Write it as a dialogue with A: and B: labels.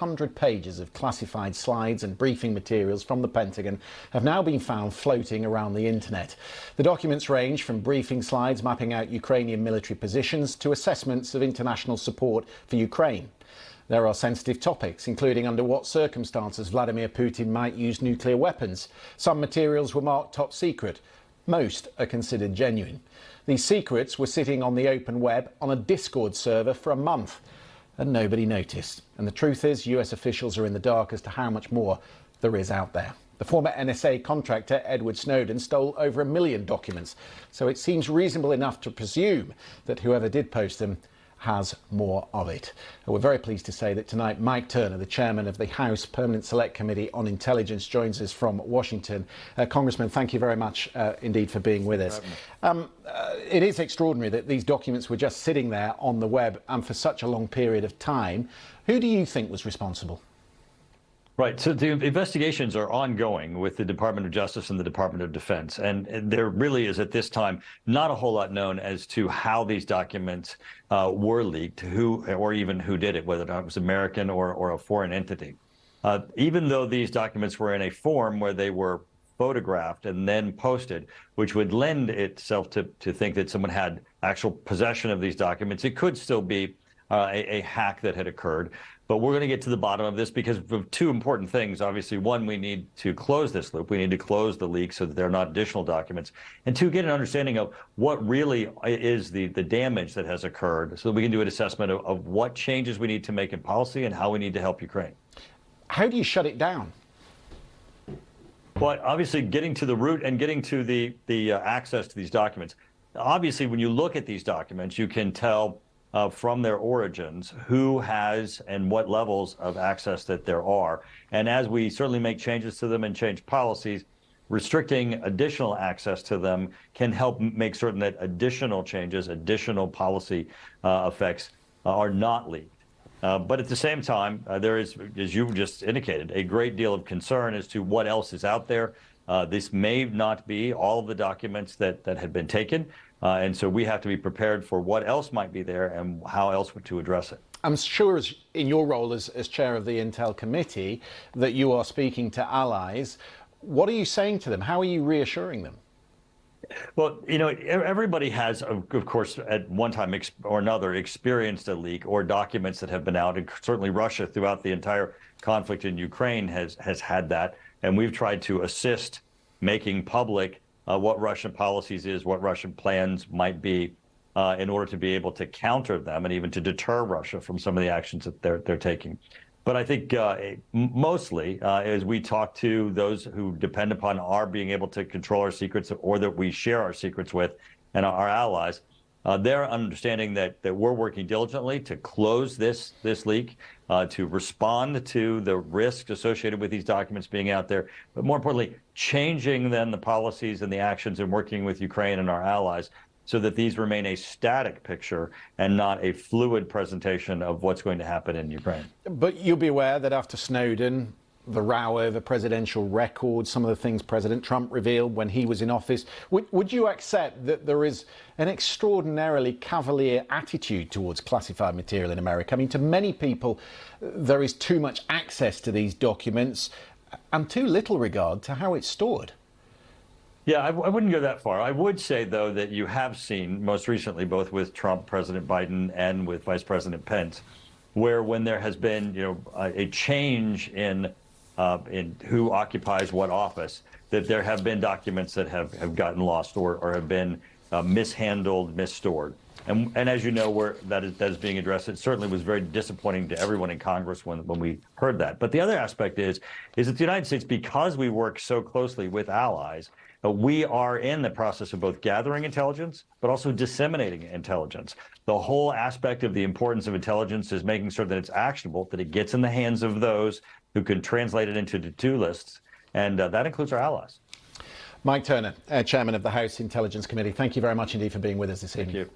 A: 100 pages of classified slides and briefing materials from the Pentagon have now been found floating around the internet. The documents range from briefing slides mapping out Ukrainian military positions to assessments of international support for Ukraine. There are sensitive topics, including under what circumstances Vladimir Putin might use nuclear weapons. Some materials were marked top secret. Most are considered genuine. These secrets were sitting on the open web on a Discord server for a month, and nobody noticed. And the truth is, US officials are in the dark as to how much more there is out there. The former NSA contractor Edward Snowden stole over 1 million documents, so it seems reasonable enough to presume that whoever did post them has more of it. We're very pleased to say that tonight Mike Turner, the chairman of the House Permanent Select Committee on Intelligence, joins us from Washington. Congressman, thank you very much indeed for being with us. It is extraordinary that these documents were just sitting there on the web and for such a long period of time. Who do you think was responsible?
B: Right. So the investigations are ongoing with the Department of Justice and the Department of Defense. And there really is at this time not a whole lot known as to how these documents were leaked, who or even who did it, whether it was American or a foreign entity. Even though these documents were in a form where they were photographed and then posted, which would lend itself to think that someone had actual possession of these documents, it could still be a hack that had occurred. But we're going to get to the bottom of this because of two important things. Obviously, one, we need to close this loop. We need to close the leak so that there are not additional documents. And two, get an understanding of what really is the damage that has occurred so that we can do an assessment of what changes we need to make in policy and how we need to help Ukraine.
A: How do you shut it down?
B: Well, obviously, getting to the root and getting to the access to these documents. Obviously, when you look at these documents, you can tell from their origins, who has and what levels of access that there are. And as we certainly make changes to them and change policies, restricting additional access to them can help make certain that additional changes, additional policy effects are not leaked. But at the same time, there is, as you just indicated, a great deal of concern as to what else is out there. This may not be all of the documents that had been taken. And so we have to be prepared for what else might be there and how else to address it.
A: I'm sure in your role as chair of the Intel Committee that you are speaking to allies. What are you saying to them? How are you reassuring them?
B: Well, you know, everybody has, of course, at one time or another experienced a leak or documents that have been out. And certainly Russia throughout the entire conflict in Ukraine has had that. And we've tried to assist making public what Russian policies is, what Russian plans might be in order to be able to counter them and even to deter Russia from some of the actions that they're taking. But I think mostly as we talk to those who depend upon our being able to control our secrets or that we share our secrets with and our allies, they're understanding that we're working diligently to close this leak, to respond to the risks associated with these documents being out there, but more importantly, changing then the policies and the actions and working with Ukraine and our allies so that these remain a static picture and not a fluid presentation of what's going to happen in Ukraine.
A: But you'll be aware that after Snowden, the row over presidential records, some of the things President Trump revealed when he was in office, would you accept that there is an extraordinarily cavalier attitude towards classified material in America? I mean, to many people, there is too much access to these documents and too little regard to how it's stored.
B: Yeah, I wouldn't go that far. I would say, though, that you have seen most recently, both with Trump, President Biden, and with Vice President Pence, where when there has been, you know, a change in who occupies what office, that there have been documents that have gotten lost or have been mishandled, misstored. And as you know, where that is being addressed, it certainly was very disappointing to everyone in Congress when we heard that. But the other aspect is that the United States, because we work so closely with allies, we are in the process of both gathering intelligence, but also disseminating intelligence. The whole aspect of the importance of intelligence is making sure that it's actionable, that it gets in the hands of those who can translate it into to-do lists, and that includes our allies.
A: Mike Turner, Chairman of the House Intelligence Committee, thank you very much indeed for being with us this evening.
B: Thank you.